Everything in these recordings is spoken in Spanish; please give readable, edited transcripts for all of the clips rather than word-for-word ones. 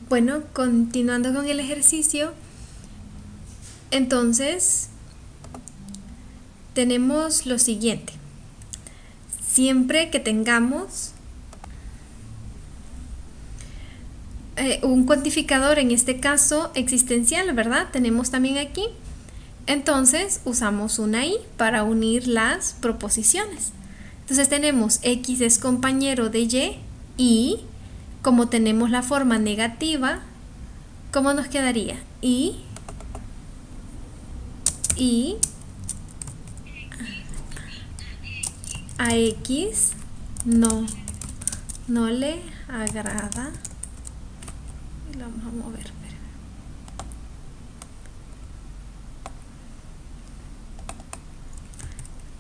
Bueno, continuando con el ejercicio, entonces tenemos lo siguiente. Siempre que tengamos un cuantificador, en este caso existencial, ¿verdad? Tenemos también aquí. Entonces usamos una i para unir las proposiciones. Entonces tenemos x es compañero de y como tenemos la forma negativa, ¿cómo nos quedaría? Y a x no le agrada. Lo vamos a mover.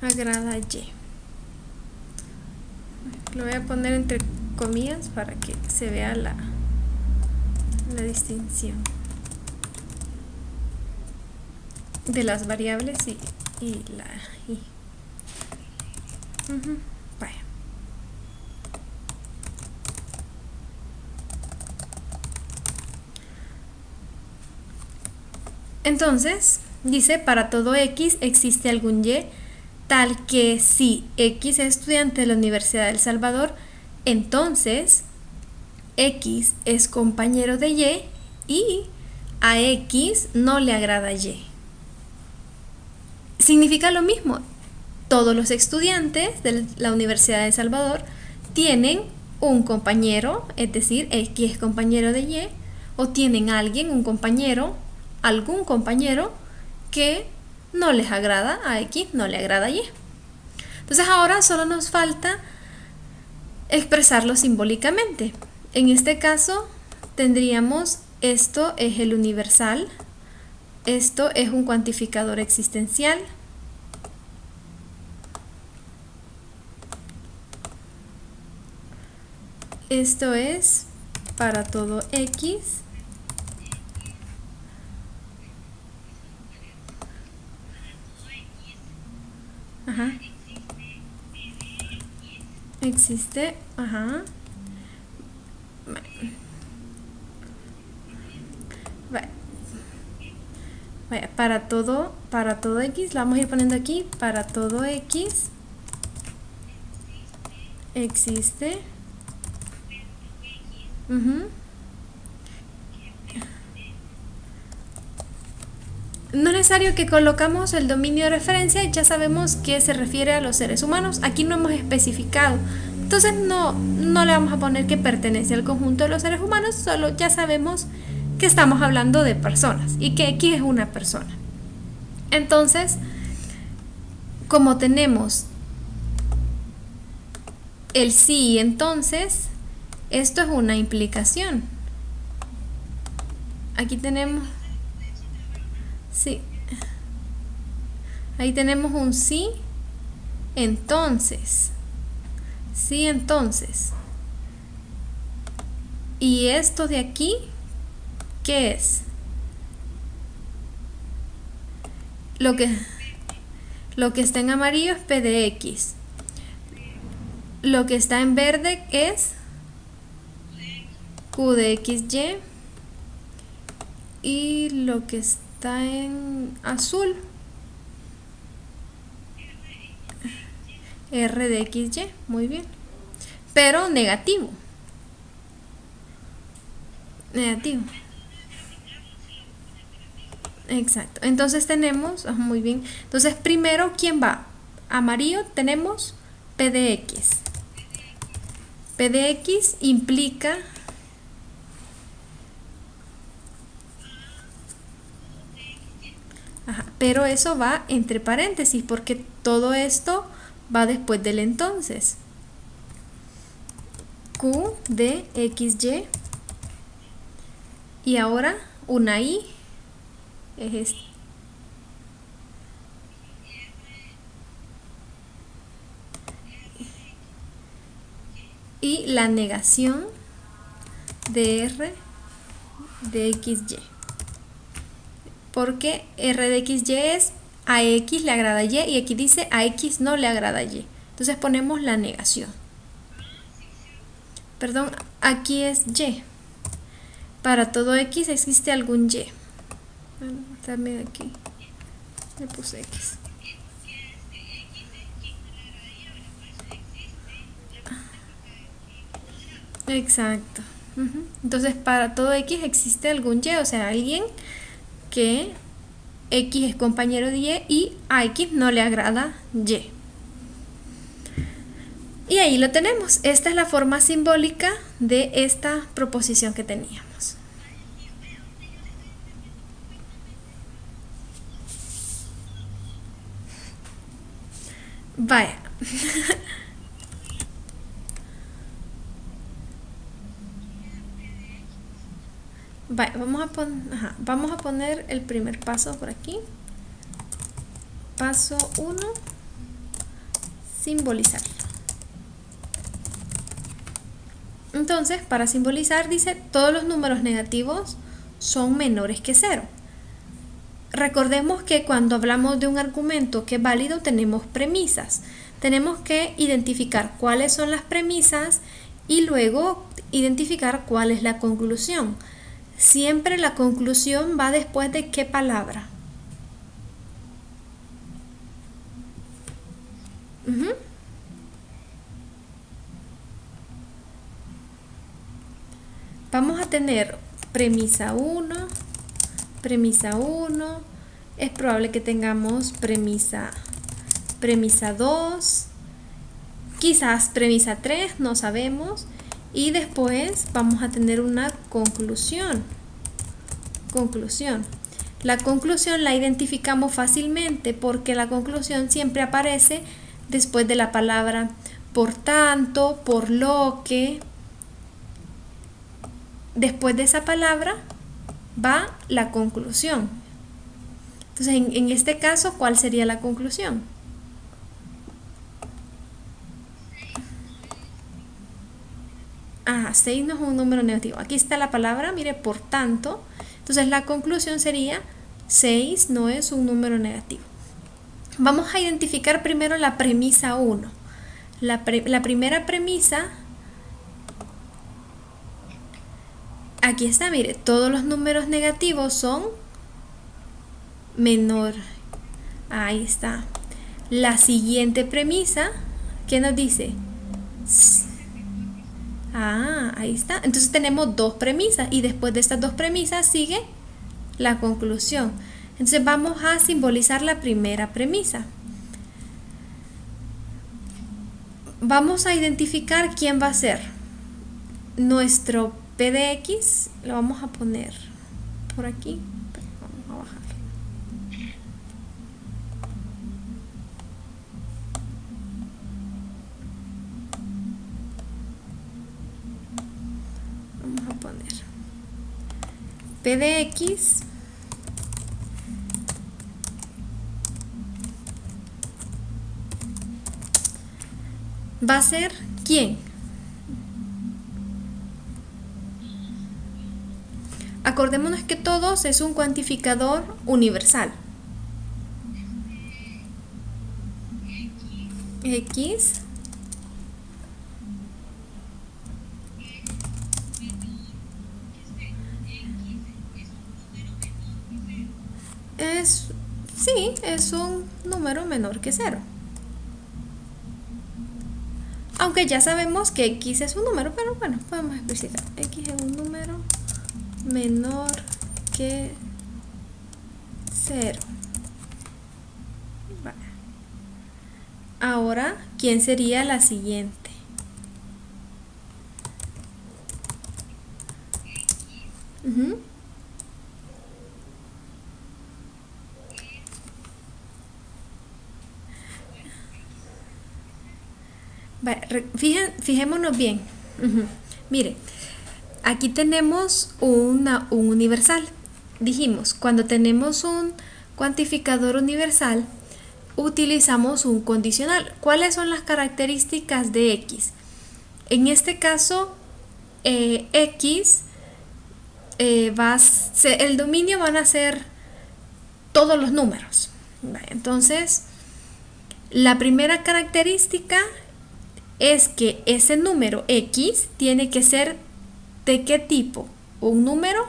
Agrada y. Lo voy a poner entre comillas para que se vea la distinción de las variables y la i. Vaya. Entonces, dice, para todo x existe algún y, tal que si x es estudiante de la Universidad de El Salvador, entonces x es compañero de y a x no le agrada y. Significa lo mismo. Todos los estudiantes de la Universidad de El Salvador tienen un compañero, es decir, x es compañero de y, o tienen algún compañero que no les agrada a x, no le agrada a y. Entonces ahora solo nos falta expresarlo simbólicamente. En este caso tendríamos, esto es el universal, esto es un cuantificador existencial, esto es para todo x, existe, vaya, para todo x, la vamos a ir poniendo aquí, para todo x existe, no es necesario que colocamos el dominio de referencia, ya sabemos que se refiere a los seres humanos, aquí no hemos especificado, entonces no le vamos a poner que pertenece al conjunto de los seres humanos, solo ya sabemos que estamos hablando de personas y que x es una persona. Entonces, como tenemos el sí, entonces esto es una implicación. Aquí tenemos, sí, ahí tenemos un sí, entonces, y esto de aquí, ¿qué es? Lo que está en amarillo es P de X. Lo que está en verde es Q de XY. Y lo que está en azul, R de XY. Muy bien. Pero negativo. Exacto. Entonces tenemos, muy bien. Entonces primero, ¿quién va? Amarillo tenemos P de X. P de X implica pero eso va entre paréntesis porque todo esto va después del entonces. Q de XY. Y ahora una I es esto. Y la negación de R de XY. Porque R de XY es a X le agrada Y y aquí dice a X no le agrada Y. Entonces ponemos la negación. Perdón, aquí es Y. Para todo X existe algún Y. Bueno, también aquí le puse X. Exacto. Entonces, para todo X existe algún Y, o sea, alguien que X es compañero de y a X no le agrada Y. Y ahí lo tenemos. Esta es la forma simbólica de esta proposición que teníamos. Vaya. Vaya, vamos a poner el primer paso por aquí. Paso 1, simbolizar. Entonces, para simbolizar dice, todos los números negativos son menores que 0. Recordemos que cuando hablamos de un argumento que es válido tenemos premisas. Tenemos que identificar cuáles son las premisas y luego identificar cuál es la conclusión. Siempre la conclusión va después de qué palabra. Vamos a tener premisa 1, es probable que tengamos premisa 2, quizás premisa 3, no sabemos, y después vamos a tener una conclusión. La conclusión la identificamos fácilmente porque la conclusión siempre aparece después de la palabra por tanto, por lo que. Después de esa palabra va la conclusión. Entonces, en este caso, ¿cuál sería la conclusión? Ah, 6 no es un número negativo. Aquí está la palabra, mire, por tanto. Entonces, la conclusión sería 6 no es un número negativo. Vamos a identificar primero la premisa 1. La primera premisa, aquí está, mire, todos los números negativos son menor. Ahí está. La siguiente premisa, ¿qué nos dice? Ah, ahí está. Entonces tenemos dos premisas y después de estas dos premisas sigue la conclusión. Entonces vamos a simbolizar la primera premisa. Vamos a identificar quién va a ser nuestro P de X. Lo vamos a poner por aquí. Vamos a bajar. Vamos a poner P de X va a ser ¿quién? Acordémonos que todos es un cuantificador universal. X es un número menor que 0. Aunque ya sabemos que X es un número, pero bueno, podemos especificar. X es un número menor que 0. Vale. Ahora, ¿quién sería la siguiente? Vale, fijémonos bien. Mire, aquí tenemos un universal. Dijimos, cuando tenemos un cuantificador universal, utilizamos un condicional. ¿Cuáles son las características de X? En este caso, X el dominio van a ser todos los números. Vale, entonces, la primera característica es que ese número X tiene que ser ¿de qué tipo? un número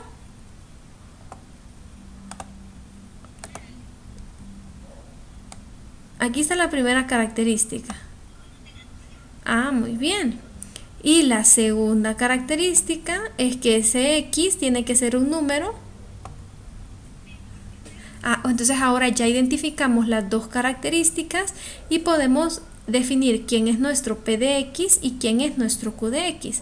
aquí está la primera característica. Ah, muy bien. Y la segunda característica es que ese X tiene que ser un número. Ah, entonces ahora ya identificamos las dos características y podemos definir quién es nuestro P de X y quién es nuestro Q de X.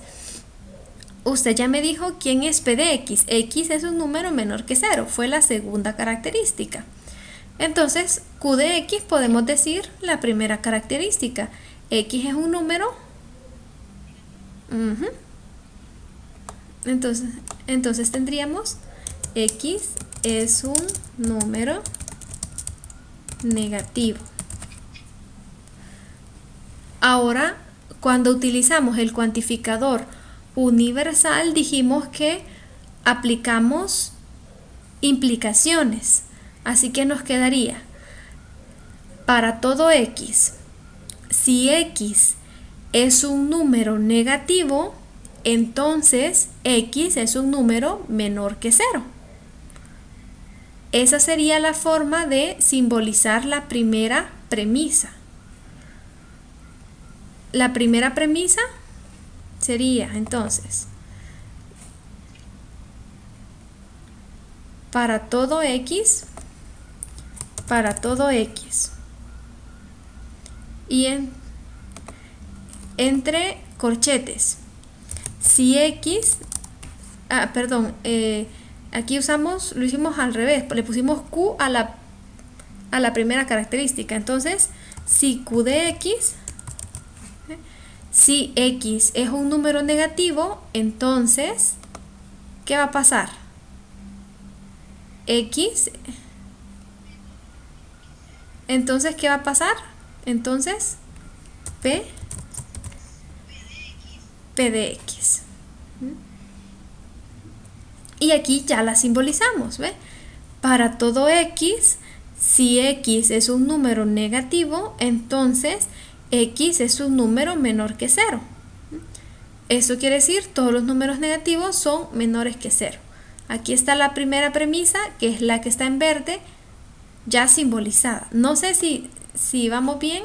Usted ya me dijo quién es P de X. X es un número menor que 0. Fue la segunda característica. Entonces, Q de X podemos decir la primera característica. X es un número. Entonces tendríamos X es un número negativo. Ahora, cuando utilizamos el cuantificador universal, dijimos que aplicamos implicaciones. Así que nos quedaría para todo X. Si X es un número negativo, entonces X es un número menor que 0. Esa sería la forma de simbolizar la primera premisa. La primera premisa sería entonces para todo X y entre corchetes, si X, aquí lo hicimos al revés, le pusimos Q a la primera característica. Entonces, si Q de X, si X es un número negativo, entonces, ¿qué va a pasar? X, entonces, ¿qué va a pasar? Entonces, P de X. Y aquí ya la simbolizamos, ¿ve? Para todo X, si X es un número negativo, entonces X es un número menor que 0. Eso quiere decir todos los números negativos son menores que 0. Aquí está la primera premisa, que es la que está en verde, ya simbolizada. No sé si vamos bien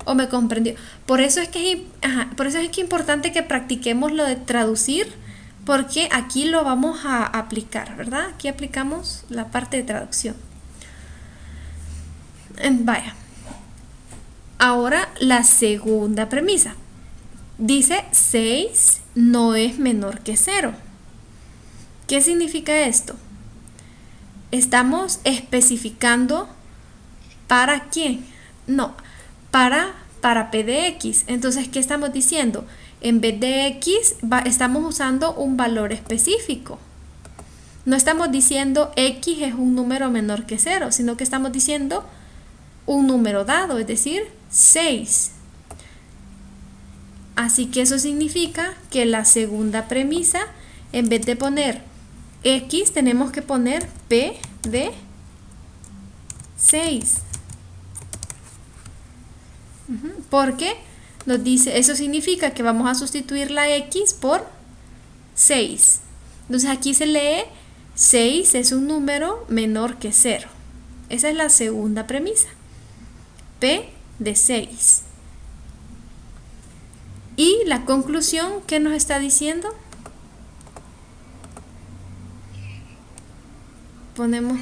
o me comprendió. Por eso es que es importante que practiquemos lo de traducir, porque aquí lo vamos a aplicar, ¿verdad? Aquí aplicamos la parte de traducción. Vaya. Ahora la segunda premisa. Dice 6 no es menor que 0. ¿Qué significa esto? Estamos especificando ¿para quién? No, para P de X. Entonces, ¿qué estamos diciendo? En vez de X, estamos usando un valor específico. No estamos diciendo X es un número menor que 0, sino que estamos diciendo un número dado, es decir, 6. Así que eso significa que la segunda premisa, en vez de poner X, tenemos que poner P de 6. Porque nos dice, eso significa que vamos a sustituir la X por 6. Entonces aquí se lee 6 es un número menor que 0. Esa es la segunda premisa. P de 6. Y la conclusión, ¿qué nos está diciendo? Ponemos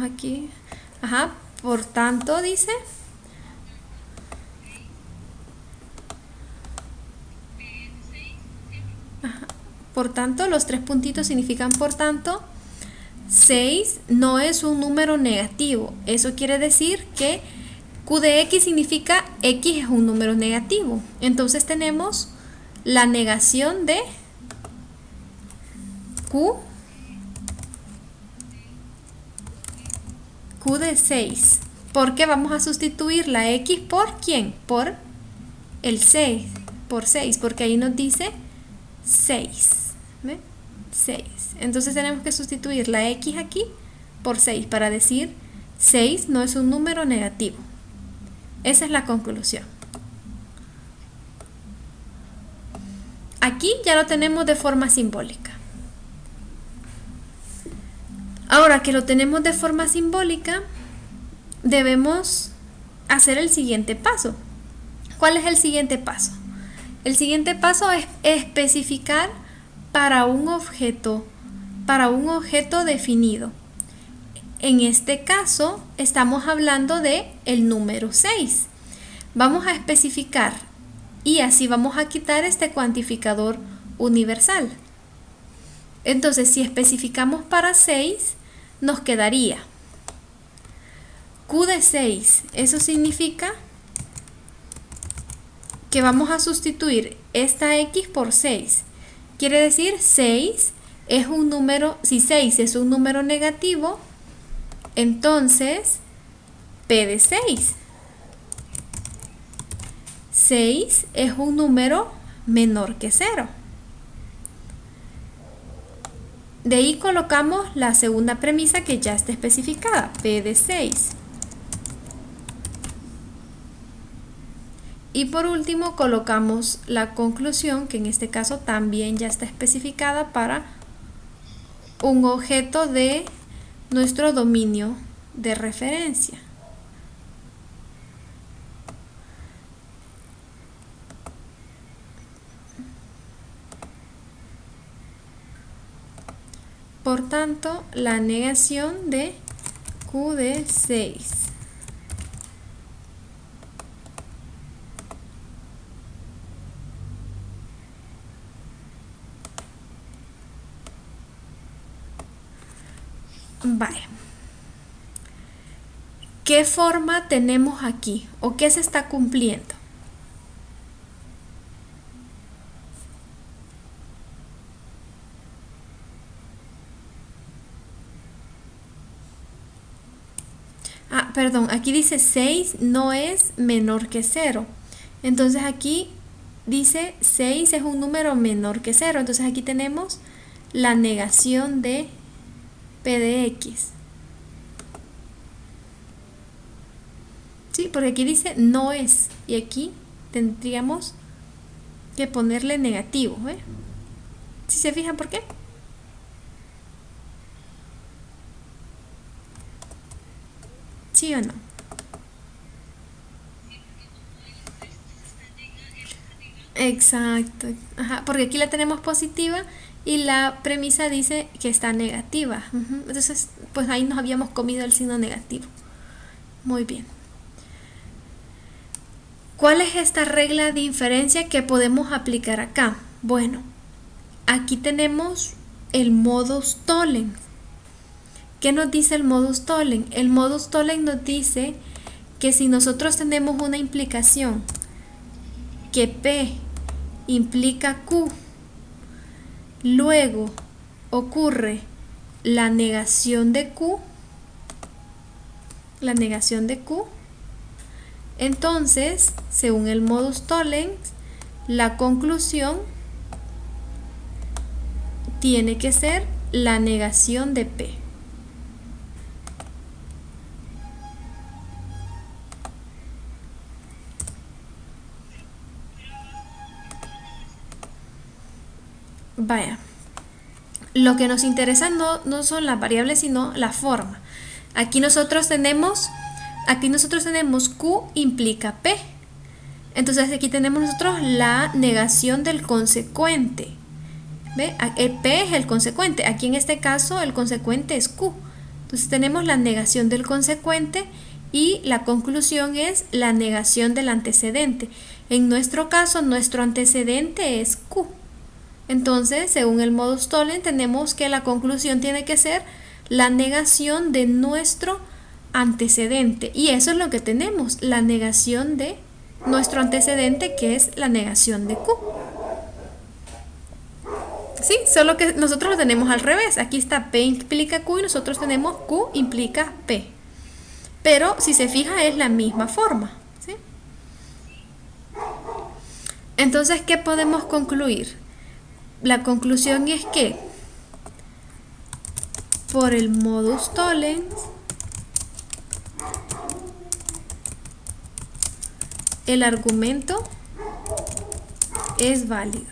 aquí, por tanto dice, por tanto, los 3 puntitos significan por tanto. 6 no es un número negativo. Eso quiere decir que Q de X significa X es un número negativo. Entonces tenemos la negación de Q de 6. Porque vamos a sustituir la X por ¿quién? Por el 6. Por 6, porque ahí nos dice 6. ¿Ve? 6. Entonces tenemos que sustituir la X aquí por 6 para decir 6 no es un número negativo. Esa es la conclusión. Aquí ya lo tenemos de forma simbólica. Ahora que lo tenemos de forma simbólica, debemos hacer el siguiente paso. ¿Cuál es el siguiente paso? El siguiente paso es especificar para un objeto definido. En este caso, estamos hablando de el número 6. Vamos a especificar y así vamos a quitar este cuantificador universal. Entonces, si especificamos para 6, nos quedaría Q de 6. Eso significa que vamos a sustituir esta X por 6. Quiere decir 6 es un número, si 6 es un número negativo, entonces P de 6. 6 es un número menor que 0. De ahí colocamos la segunda premisa que ya está especificada, P de 6. Y por último colocamos la conclusión, que en este caso también ya está especificada para un objeto de nuestro dominio de referencia. Por tanto, la negación de Q de 6. Vale. ¿Qué forma tenemos aquí? ¿O qué se está cumpliendo? Perdón, aquí dice 6 no es menor que 0. Entonces aquí dice 6 es un número menor que 0. Entonces aquí tenemos la negación de P de X. Sí, porque aquí dice no es. Y aquí tendríamos que ponerle negativo. ¿Sí se fijan por qué? ¿Sí o no? Exacto. Ajá, porque aquí la tenemos positiva y la premisa dice que está negativa. Entonces, pues ahí nos habíamos comido el signo negativo. Muy bien. ¿Cuál es esta regla de inferencia que podemos aplicar acá? Bueno, aquí tenemos el modus tollens. ¿Qué nos dice el modus tollens? El modus tollens nos dice que si nosotros tenemos una implicación que P implica Q, luego ocurre la negación de Q, entonces, según el modus tollens, la conclusión tiene que ser la negación de P. Vaya, lo que nos interesa no son las variables, sino la forma. Aquí nosotros tenemos Q implica P. Entonces aquí tenemos nosotros la negación del consecuente. ¿Ve? P es el consecuente. Aquí en este caso el consecuente es Q. Entonces tenemos la negación del consecuente y la conclusión es la negación del antecedente. En nuestro caso, nuestro antecedente es Q. Entonces, según el modus tollens, tenemos que la conclusión tiene que ser la negación de nuestro antecedente. Y eso es lo que tenemos, la negación de nuestro antecedente, que es la negación de Q. Sí, solo que nosotros lo tenemos al revés. Aquí está P implica Q y nosotros tenemos Q implica P. Pero si se fija es la misma forma. ¿Sí? Entonces, ¿qué podemos concluir? La conclusión es que por el modus tollens el argumento es válido.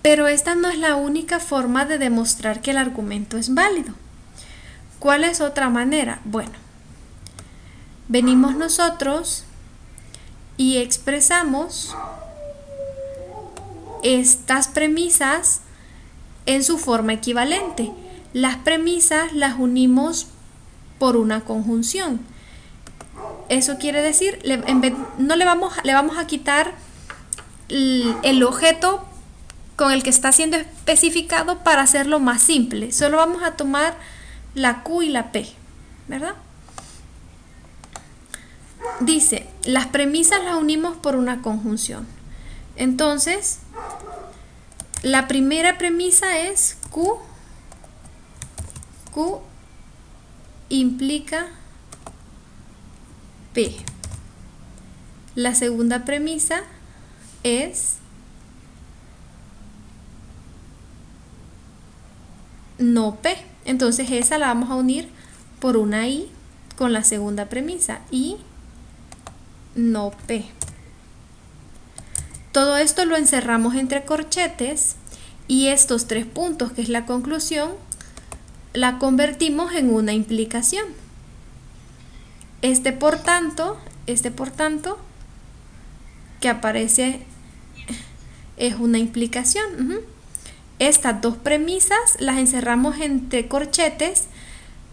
Pero esta no es la única forma de demostrar que el argumento es válido. ¿Cuál es otra manera? Bueno, venimos nosotros y expresamos estas premisas en su forma equivalente. Las premisas las unimos por una conjunción. Eso quiere decir, no le vamos a quitar el objeto con el que está siendo especificado para hacerlo más simple. Solo vamos a tomar la Q y la P, ¿verdad? Dice, las premisas las unimos por una conjunción. Entonces, la primera premisa es Q implica P. La segunda premisa es no P. Entonces esa la vamos a unir por una I con la segunda premisa. I no P. Todo esto lo encerramos entre corchetes y estos 3 puntos, que es la conclusión, la convertimos en una implicación. Este por tanto, que aparece es una implicación. Estas 2 premisas las encerramos entre corchetes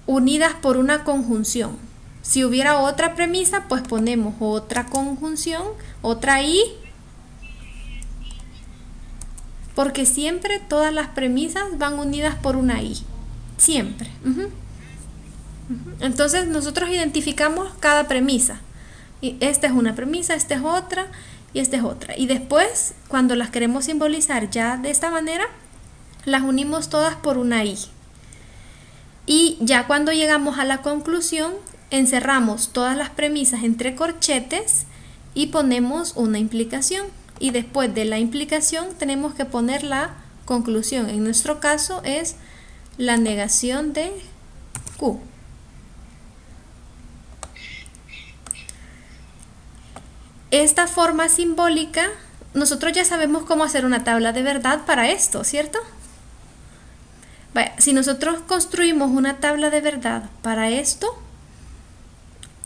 unidas por una conjunción. Si hubiera otra premisa, pues ponemos otra conjunción, otra I, porque siempre todas las premisas van unidas por una I. Siempre. Entonces nosotros identificamos cada premisa. Y esta es una premisa, esta es otra y esta es otra. Y después, cuando las queremos simbolizar ya de esta manera, las unimos todas por una I. Y ya cuando llegamos a la conclusión, encerramos todas las premisas entre corchetes y ponemos una implicación. Y después de la implicación tenemos que poner la conclusión. En nuestro caso es la negación de Q. Esta forma simbólica, nosotros ya sabemos cómo hacer una tabla de verdad para esto, ¿cierto? Vaya, si nosotros construimos una tabla de verdad para esto,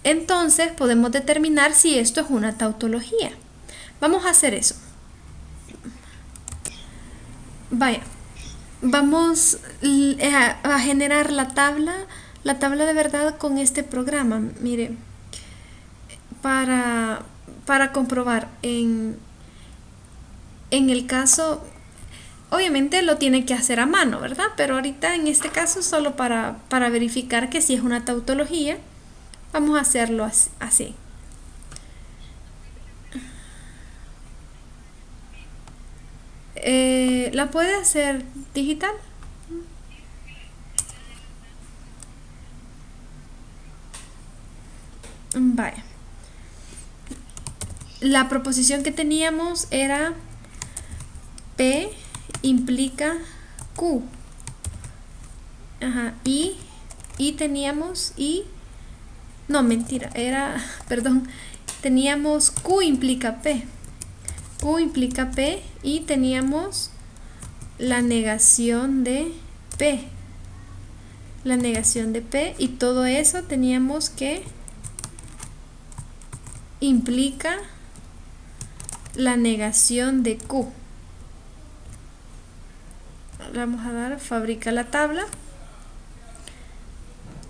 entonces podemos determinar si esto es una tautología. Vamos a hacer eso. Vaya, vamos a generar la tabla de verdad con este programa. Mire, para comprobar en el caso, obviamente lo tiene que hacer a mano, ¿verdad? Pero ahorita en este caso solo para verificar que si es una tautología, vamos a hacerlo así. ¿La puede hacer digital? Vaya. La proposición que teníamos era P implica Q. Y teníamos no, mentira, teníamos Q implica P. Q implica P y teníamos la negación de P. La negación de P y todo eso teníamos que implica la negación de Q. Vamos a dar, fabrica la tabla.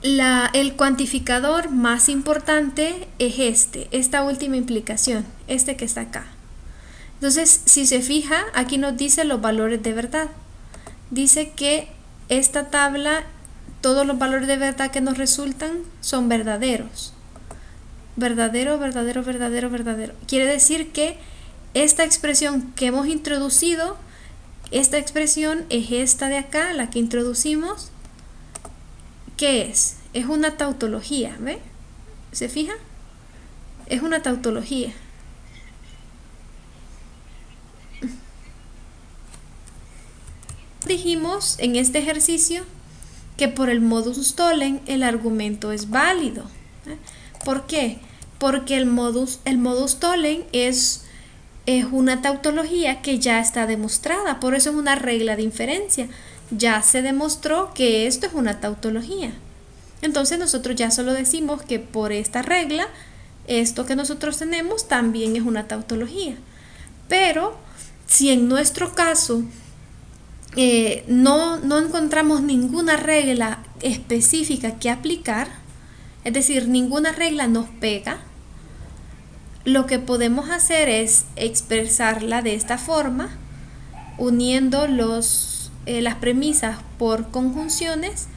El cuantificador más importante es esta última implicación, este que está acá. Entonces, si se fija, aquí nos dice los valores de verdad. Dice que esta tabla, todos los valores de verdad que nos resultan son verdaderos. Verdadero, verdadero, verdadero, verdadero. Quiere decir que esta expresión que hemos introducido, esta expresión es esta de acá, la que introducimos. ¿Qué es? Es una tautología, ¿ve? ¿Se fija? Es una tautología. Dijimos en este ejercicio que por el modus tollens el argumento es válido. ¿Por qué? Porque el modus tollens es es una tautología que ya está demostrada, por eso es una regla de inferencia. Ya se demostró que esto es una tautología. Entonces nosotros ya solo decimos que por esta regla, esto que nosotros tenemos también es una tautología. Pero si en nuestro caso no encontramos ninguna regla específica que aplicar, es decir, ninguna regla nos pega, lo que podemos hacer es expresarla de esta forma, uniendo las premisas por conjunciones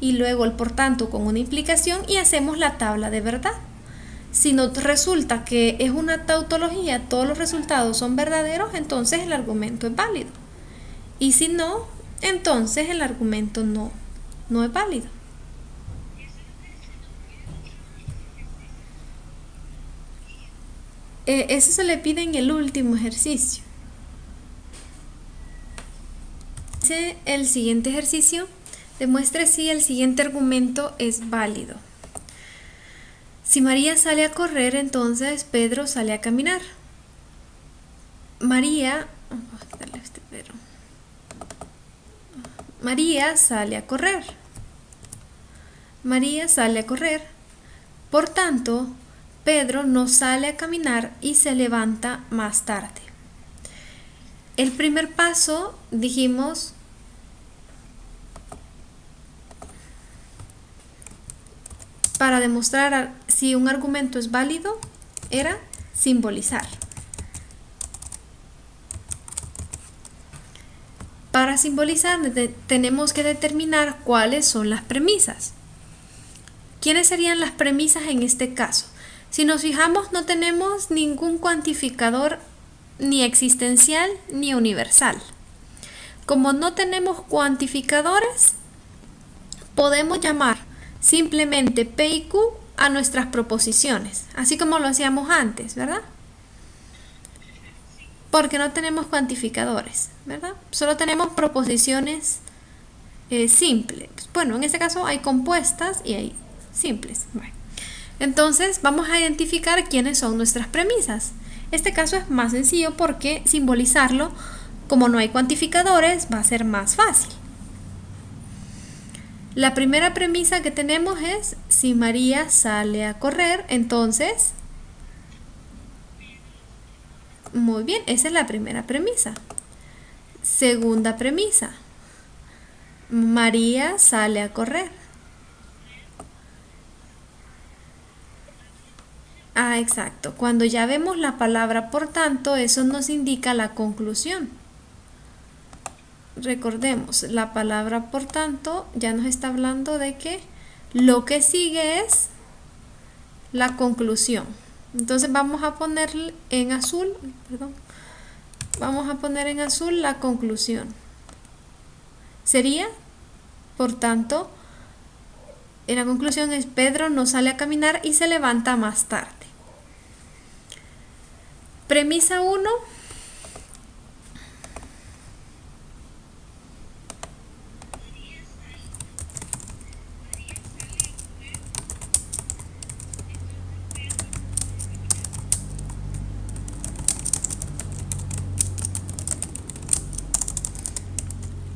y luego el por tanto con una implicación, y hacemos la tabla de verdad. Si nos resulta que es una tautología, todos los resultados son verdaderos, entonces el argumento es válido. Y si no, entonces el argumento no es válido. Eso se le pide en el último ejercicio. Dice el siguiente ejercicio: demuestre si el siguiente argumento es válido. Si María sale a correr, entonces Pedro sale a caminar. María sale a correr. María sale a correr. Por tanto, Pedro no sale a caminar y se levanta más tarde. El primer paso, dijimos, para demostrar si un argumento es válido, era simbolizar. Para simbolizar tenemos que determinar cuáles son las premisas. ¿Quiénes serían las premisas en este caso? Si nos fijamos, no tenemos ningún cuantificador ni existencial ni universal. Como no tenemos cuantificadores, podemos llamar simplemente P y Q a nuestras proposiciones, así como lo hacíamos antes, ¿verdad? Porque no tenemos cuantificadores, ¿verdad? Solo tenemos proposiciones simples. Bueno, en este caso hay compuestas y hay simples. Bueno. Entonces vamos a identificar quiénes son nuestras premisas. Este caso es más sencillo porque simbolizarlo, como no hay cuantificadores, va a ser más fácil. La primera premisa que tenemos es: si María sale a correr, entonces... Muy bien, esa es la primera premisa. Segunda premisa: María sale a correr. Exacto. Cuando ya vemos la palabra por tanto, eso nos indica la conclusión. Recordemos, la palabra por tanto ya nos está hablando de que lo que sigue es la conclusión. Entonces vamos a poner en azul, vamos a poner en azul la conclusión. Sería, por tanto, la conclusión es: Pedro no sale a caminar y se levanta más tarde. Premisa 1.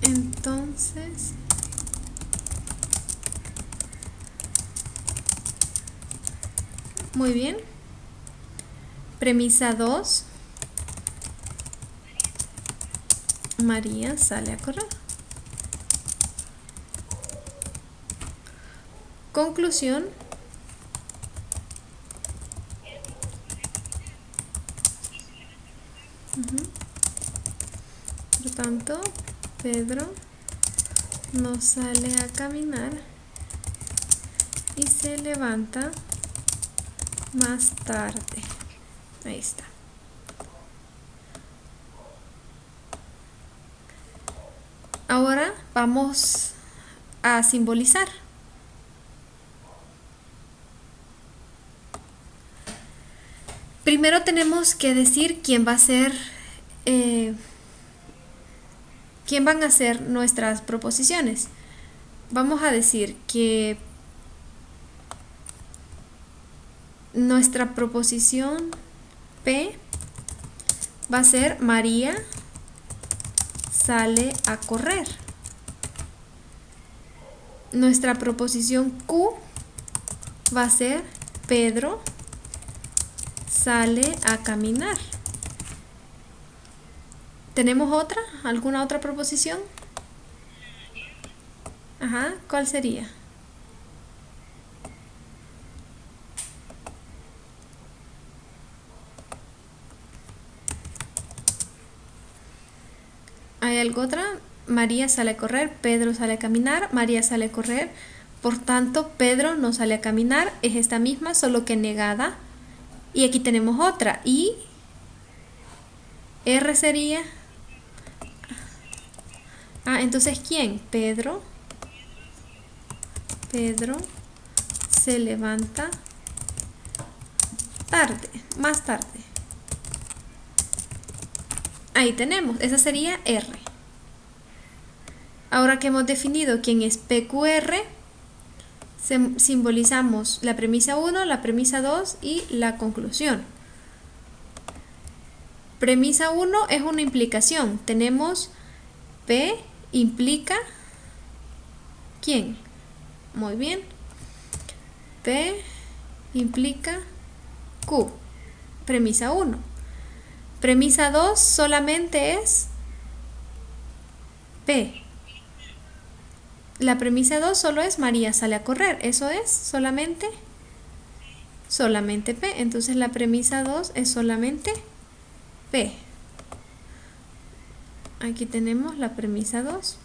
Entonces, muy bien. Premisa 2. María sale a correr. Conclusión. Por tanto, Pedro no sale a caminar y se levanta más tarde. Ahí está. Ahora vamos a simbolizar. Primero tenemos que decir quién va a ser, quién van a ser nuestras proposiciones. Vamos a decir que nuestra proposición P va a ser María sale a correr. Nuestra proposición Q va a ser Pedro sale a caminar. ¿Tenemos otra? ¿Alguna otra proposición? Ajá, ¿cuál sería? ¿Hay algo otra? María sale a correr, Pedro sale a caminar, María sale a correr. Por tanto, Pedro no sale a caminar, es esta misma, solo que negada. Y aquí tenemos otra. Y R sería... entonces, ¿quién? Pedro se levanta tarde, más tarde. Ahí tenemos, esa sería R. Ahora que hemos definido quién es PQR, simbolizamos la premisa 1, la premisa 2 y la conclusión. Premisa 1 es una implicación. Tenemos P implica ¿quién? Muy bien. P implica Q. Premisa 1. Premisa 2 solamente es P. La premisa 2 solo es María sale a correr. Eso es solamente P. Entonces la premisa 2 es solamente P. Aquí tenemos la premisa 2.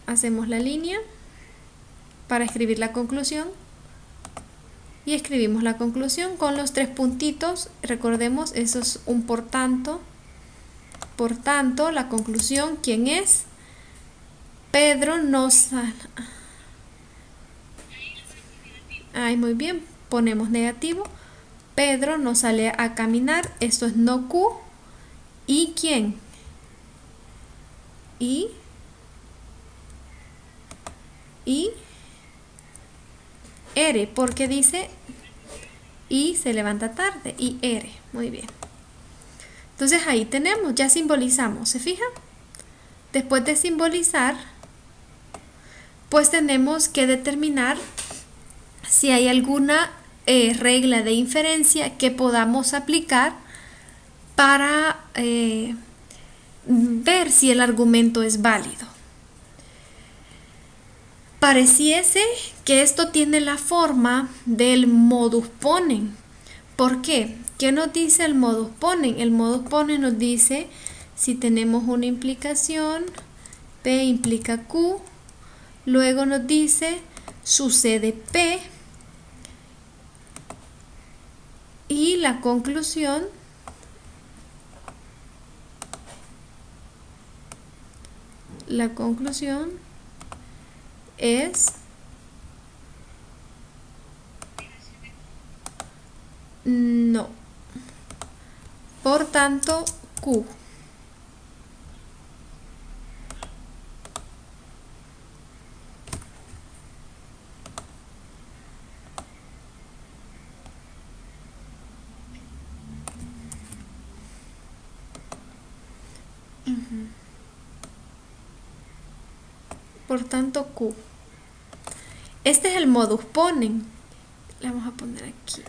Hacemos la línea para escribir la conclusión. Y escribimos la conclusión con los 3 puntitos. Recordemos, eso es un por tanto. Por tanto, la conclusión, ¿quién es? Pedro no sale. Muy bien, ponemos negativo. Pedro no sale a caminar. Esto es no Q. ¿Y quién? Y R, porque dice y se levanta tarde. Y R, muy bien. Entonces ahí tenemos, ya simbolizamos, ¿se fijan? Después de simbolizar, pues tenemos que determinar si hay alguna regla de inferencia que podamos aplicar para ver si el argumento es válido. Pareciese que esto tiene la forma del modus ponens. ¿Por qué? ¿Qué nos dice el modus ponens? El modus ponens nos dice si tenemos una implicación, P implica Q, luego nos dice sucede P y la conclusión es no. Por tanto, Q. Por tanto, Q. Este es el modus ponens. Le vamos a poner aquí.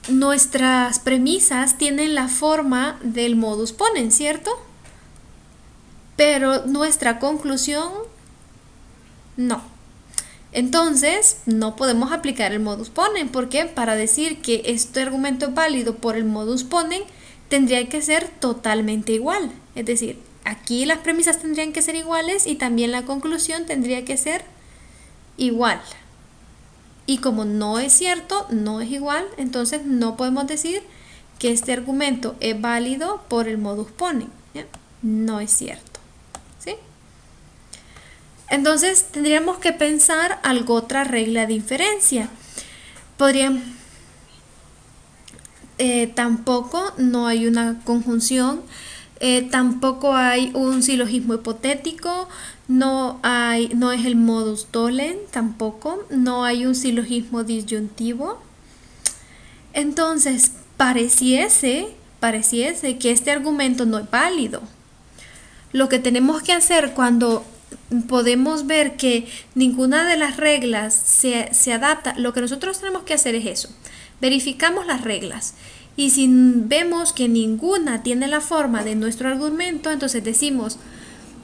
Nuestras premisas tienen la forma del modus ponens, ¿cierto? Pero nuestra conclusión no. Entonces, no podemos aplicar el modus ponens, porque para decir que este argumento es válido por el modus ponens, tendría que ser totalmente igual. Es decir, aquí las premisas tendrían que ser iguales y también la conclusión tendría que ser igual. Y como no es cierto, no es igual, entonces no podemos decir que este argumento es válido por el modus ponens. ¿Ya? No es cierto. ¿Sí? Entonces tendríamos que pensar algo otra regla de inferencia. tampoco no hay una conjunción, tampoco hay un silogismo hipotético, no es el modus tollens, tampoco, no hay un silogismo disyuntivo. Entonces, pareciese que este argumento no es válido. Lo que tenemos que hacer cuando podemos ver que ninguna de las reglas se adapta, lo que nosotros tenemos que hacer es eso. Verificamos las reglas. Y si vemos que ninguna tiene la forma de nuestro argumento, entonces decimos,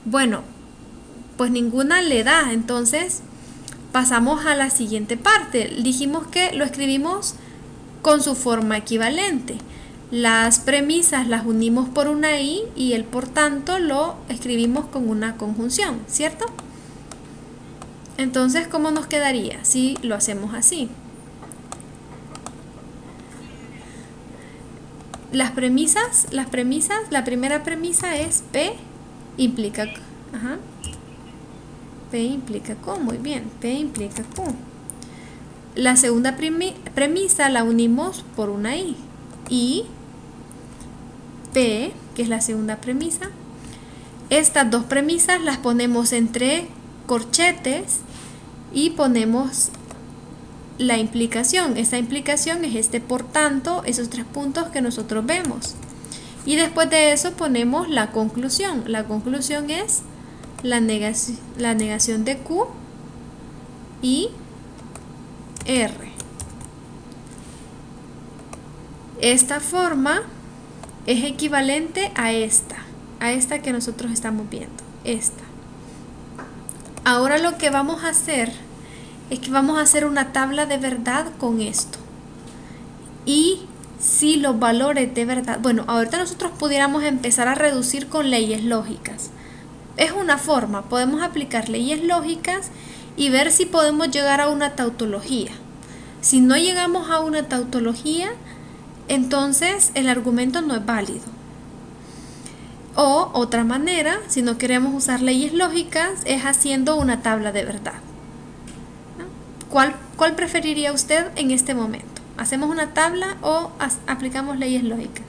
bueno, pues ninguna le da. Entonces pasamos a la siguiente parte. Dijimos que lo escribimos con su forma equivalente. Las premisas las unimos por una i y el por tanto lo escribimos con una conjunción, ¿cierto? Entonces, ¿cómo nos quedaría si lo hacemos así? Las premisas, la primera premisa es P implica Q. P implica Q, muy bien, P implica Q. La segunda premisa la unimos por una i. Y P, que es la segunda premisa. Estas dos premisas las ponemos entre corchetes y ponemos la implicación. Esa implicación es este por tanto, esos 3 puntos que nosotros vemos. Y después de eso ponemos la conclusión. La conclusión es la negación de Q y R. Esta forma es equivalente a esta que nosotros estamos viendo, esta. Ahora lo que vamos a hacer es que vamos a hacer una tabla de verdad con esto. Y si los valores de verdad, bueno, ahorita nosotros pudiéramos empezar a reducir con leyes lógicas. Es una forma, podemos aplicar leyes lógicas y ver si podemos llegar a una tautología. Si no llegamos a una tautología, entonces el argumento no es válido. O otra manera, si no queremos usar leyes lógicas, es haciendo una tabla de verdad. ¿Cuál preferiría usted en este momento? ¿Hacemos una tabla o aplicamos leyes lógicas?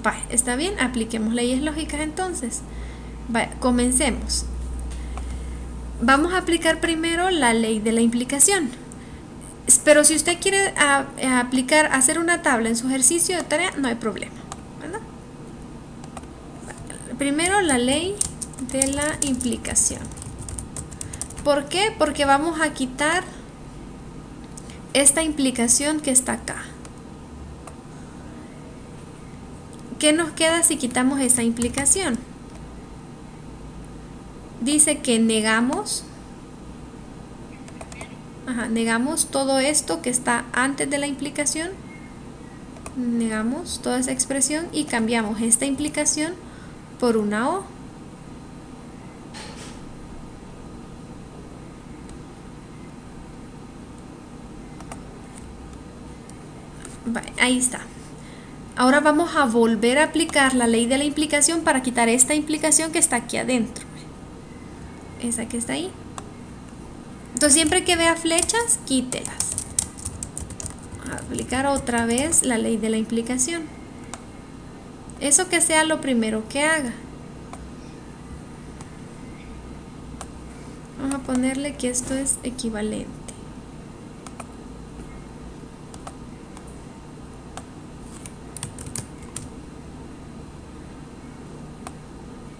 Vale, está bien, apliquemos leyes lógicas entonces. Vale, comencemos. Vamos a aplicar primero la ley de la implicación. Pero si usted quiere hacer una tabla en su ejercicio de tarea, no hay problema, ¿verdad? Primero la ley de la implicación. ¿Por qué? Porque vamos a quitar esta implicación que está acá. ¿Qué nos queda si quitamos esa implicación? Dice que negamos todo esto que está antes de la implicación, negamos toda esa expresión y cambiamos esta implicación por una O. Vale, ahí está. Ahora vamos a volver a aplicar la ley de la implicación para quitar esta implicación que está aquí adentro. Esa que está ahí. Entonces siempre que vea flechas, quítelas. Aplicar otra vez la ley de la implicación. Eso que sea lo primero que haga. Vamos a ponerle que esto es equivalente.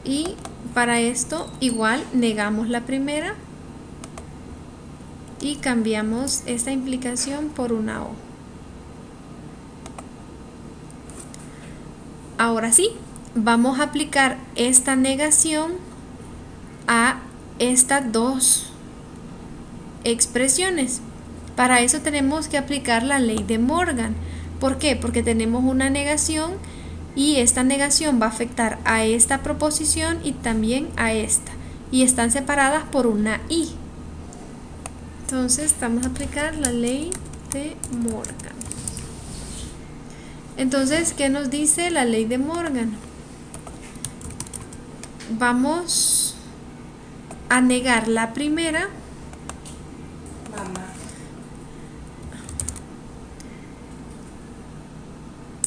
Y para esto igual negamos la primera y cambiamos esta implicación por una O. Ahora sí, vamos a aplicar esta negación a estas dos expresiones. Para eso tenemos que aplicar la ley de Morgan. ¿Por qué? Porque tenemos una negación y esta negación va a afectar a esta proposición y también a esta. Y están separadas por una I. Entonces vamos a aplicar la ley de Morgan. Entonces, ¿qué nos dice la ley de Morgan? vamos a negar la primera. Mamá.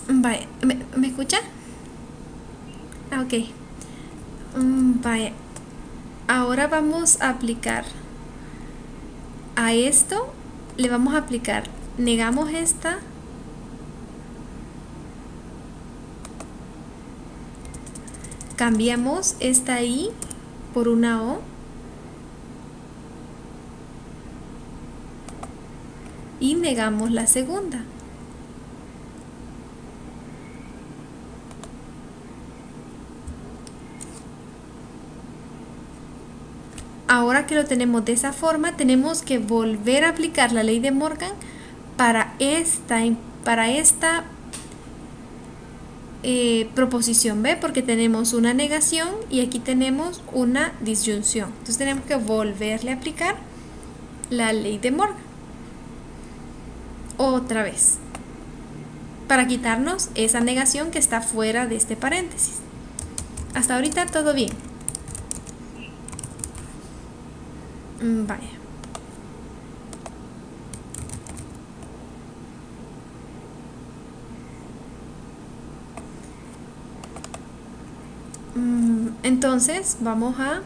Vaya, ¿me escucha? Ah, ok. Vaya. Ahora vamos a aplicar a esto, le vamos a aplicar, negamos esta, cambiamos esta I por una O y negamos la segunda. Ahora que lo tenemos de esa forma, tenemos que volver a aplicar la ley de Morgan para esta proposición B, porque tenemos una negación y aquí tenemos una disyunción. Entonces tenemos que volverle a aplicar la ley de Morgan otra vez para quitarnos esa negación que está fuera de este paréntesis. Hasta ahorita todo bien. Vaya. Entonces vamos a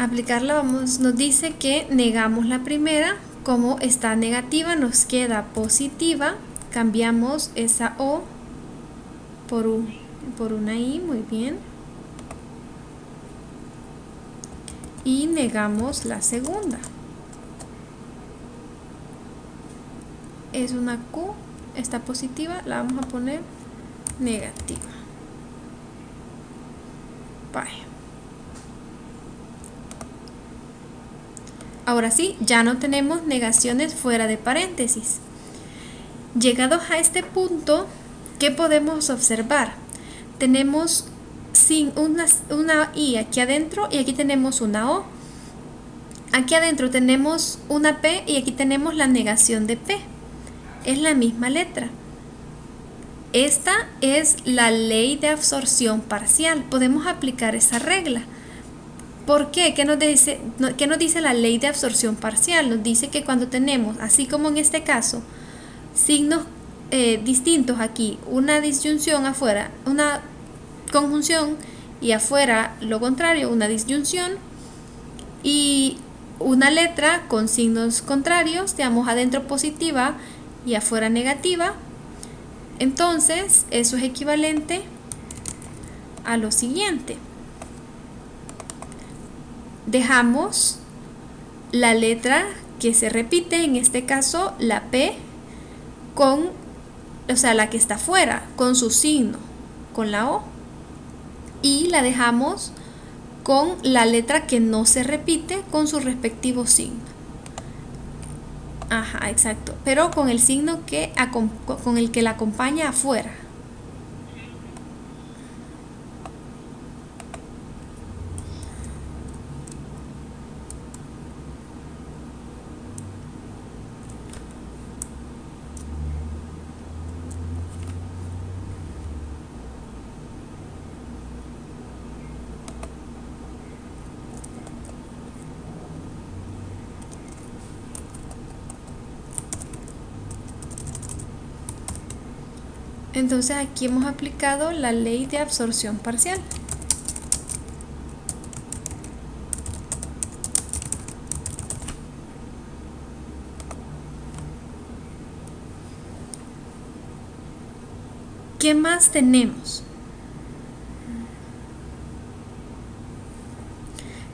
aplicarla. Nos dice que negamos la primera, como está negativa nos queda positiva, cambiamos esa O por una I, muy bien, y negamos la segunda. Es una Q, está positiva, la vamos a poner negativa. Vaya. Ahora sí, ya no tenemos negaciones fuera de paréntesis. Llegados a este punto, ¿qué podemos observar? Tenemos sin una I aquí adentro y aquí tenemos una O. Aquí adentro tenemos una P y aquí tenemos la negación de P. Es la misma letra. Esta es la ley de absorción parcial. Podemos aplicar esa regla. ¿Por qué? ¿Qué nos dice la ley de absorción parcial? Nos dice que cuando tenemos, así como en este caso, signos distintos aquí, una disyunción afuera, una conjunción, y afuera lo contrario, una disyunción, y una letra con signos contrarios, digamos adentro positiva y afuera negativa, entonces eso es equivalente a lo siguiente. Dejamos la letra que se repite, en este caso la P, la que está afuera, con su signo, con la O, y la dejamos con la letra que no se repite con su respectivo signo. Ajá, exacto, pero con el signo con el que la acompaña afuera. Entonces aquí hemos aplicado la ley de absorción parcial. ¿Qué más tenemos?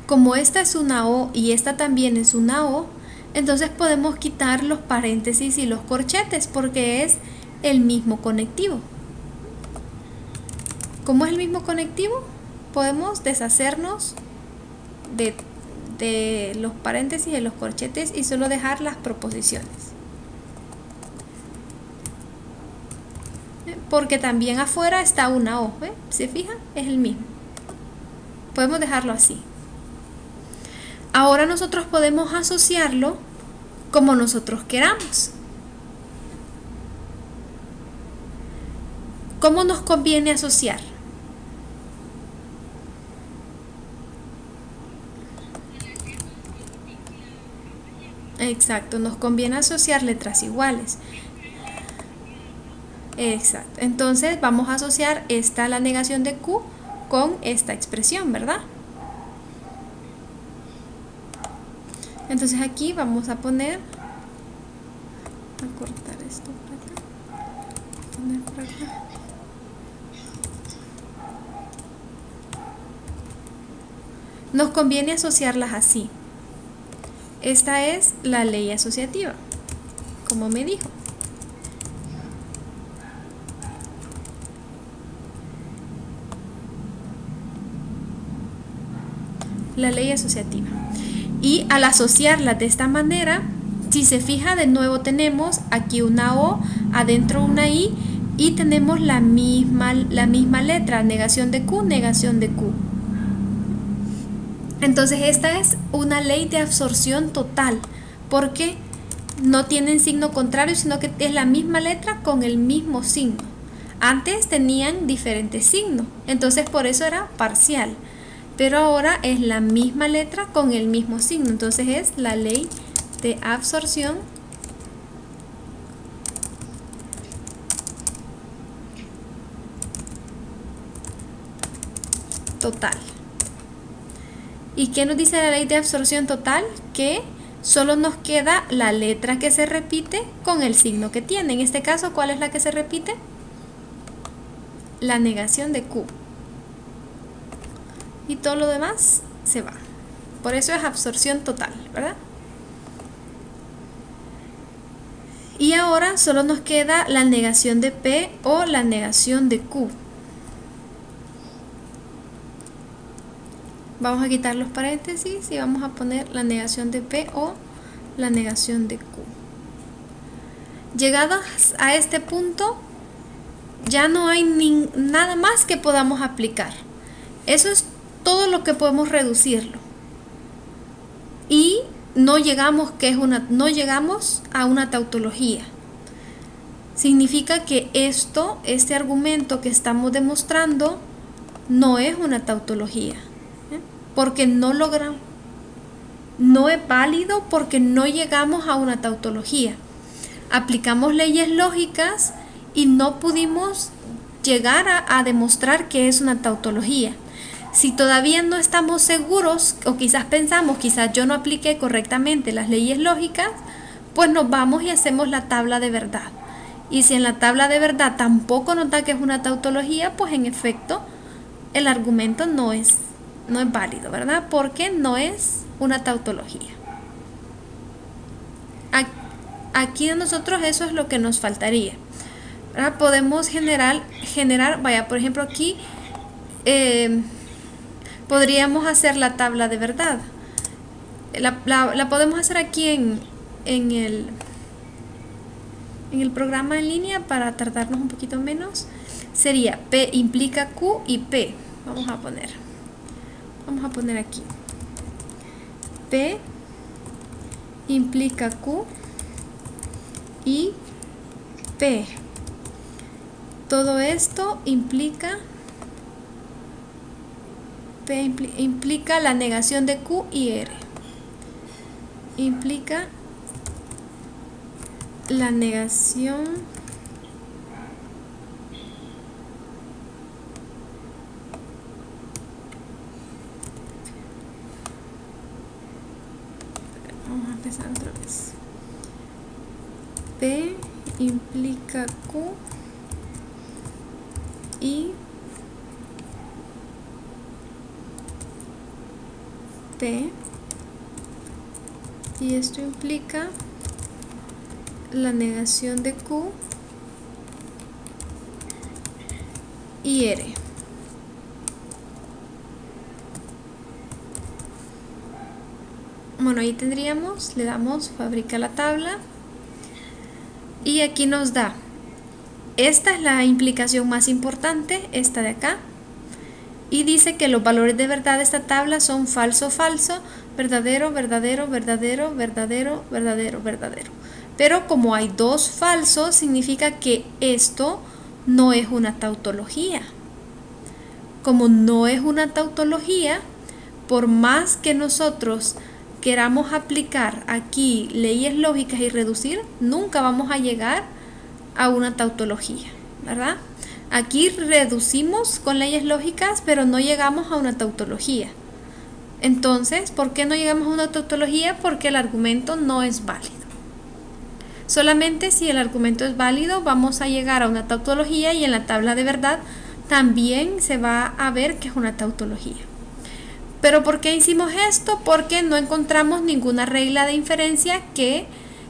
Como esta es una O y esta también es una O, entonces podemos quitar los paréntesis y los corchetes porque es el mismo conectivo. Como es el mismo conectivo, podemos deshacernos de los paréntesis y los corchetes y solo dejar las proposiciones. Porque también afuera está una O, ¿eh? ¿Se fijan? Es el mismo. Podemos dejarlo así. Ahora nosotros podemos asociarlo como nosotros queramos. ¿Cómo nos conviene asociar? Exacto, nos conviene asociar letras iguales. Exacto, entonces vamos a asociar la negación de Q con esta expresión, ¿verdad? Entonces aquí vamos a poner, a cortar esto por acá, poner por acá. Nos conviene asociarlas así. Esta es la ley asociativa, como me dijo. La ley asociativa. Y al asociarlas de esta manera, si se fija, de nuevo tenemos aquí una O, adentro una I, y tenemos la misma letra, negación de Q, negación de Q. Entonces esta es una ley de absorción total, porque no tienen signo contrario, sino que es la misma letra con el mismo signo. Antes tenían diferentes signos, entonces por eso era parcial, pero ahora es la misma letra con el mismo signo, entonces es la ley de absorción total. ¿Y qué nos dice la ley de absorción total? Que solo nos queda la letra que se repite con el signo que tiene. En este caso, ¿cuál es la que se repite? La negación de Q. Y todo lo demás se va. Por eso es absorción total, ¿verdad? Y ahora solo nos queda la negación de P o la negación de Q. Vamos a quitar los paréntesis y vamos a poner la negación de P o la negación de Q. Llegados a este punto, ya no hay nada más que podamos aplicar. Eso es todo lo que podemos reducirlo. Y no llegamos a una tautología. Significa que este argumento que estamos demostrando no es una tautología. Porque no es válido, porque no llegamos a una tautología. Aplicamos leyes lógicas y no pudimos llegar a demostrar que es una tautología. Si todavía no estamos seguros, o quizás pensamos, quizás yo no apliqué correctamente las leyes lógicas, pues nos vamos y hacemos la tabla de verdad. Y si en la tabla de verdad tampoco nos da que es una tautología, pues en efecto el argumento no es válido, ¿verdad? Porque no es una tautología. Aquí a nosotros eso es lo que nos faltaría, ¿verdad? Podemos generar, vaya, por ejemplo aquí podríamos hacer la tabla de verdad. La podemos hacer aquí en el programa en línea para tardarnos un poquito menos. Sería P implica Q y P. Vamos a poner aquí. P implica Q y P. Todo esto implica implica la negación de Q y R. Implica la negación vamos a empezar otra vez. P implica Q y P, y esto implica la negación de Q y R. Bueno, ahí tendríamos, le damos fabrica la tabla y aquí nos da, esta es la implicación más importante, esta de acá, y dice que los valores de verdad de esta tabla son falso, falso, verdadero, verdadero, verdadero, verdadero, verdadero, verdadero. Pero como hay dos falsos, significa que esto no es una tautología. Como no es una tautología, por más que nosotros queramos aplicar aquí leyes lógicas y reducir, nunca vamos a llegar a una tautología, ¿verdad? Aquí reducimos con leyes lógicas, pero no llegamos a una tautología. Entonces, ¿por qué no llegamos a una tautología? Porque el argumento no es válido. Solamente si el argumento es válido vamos a llegar a una tautología, y en la tabla de verdad también se va a ver que es una tautología. ¿Pero por qué hicimos esto? Porque no encontramos ninguna regla de inferencia que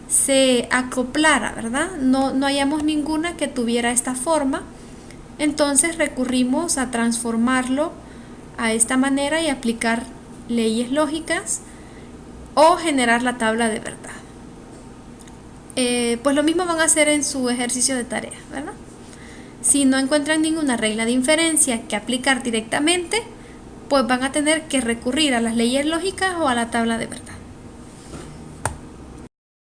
se acoplara, ¿verdad? No hallamos ninguna que tuviera esta forma. Entonces recurrimos a transformarlo a esta manera y aplicar leyes lógicas o generar la tabla de verdad. Pues lo mismo van a hacer en su ejercicio de tarea, ¿verdad? Si no encuentran ninguna regla de inferencia que aplicar directamente, pues van a tener que recurrir a las leyes lógicas o a la tabla de verdad.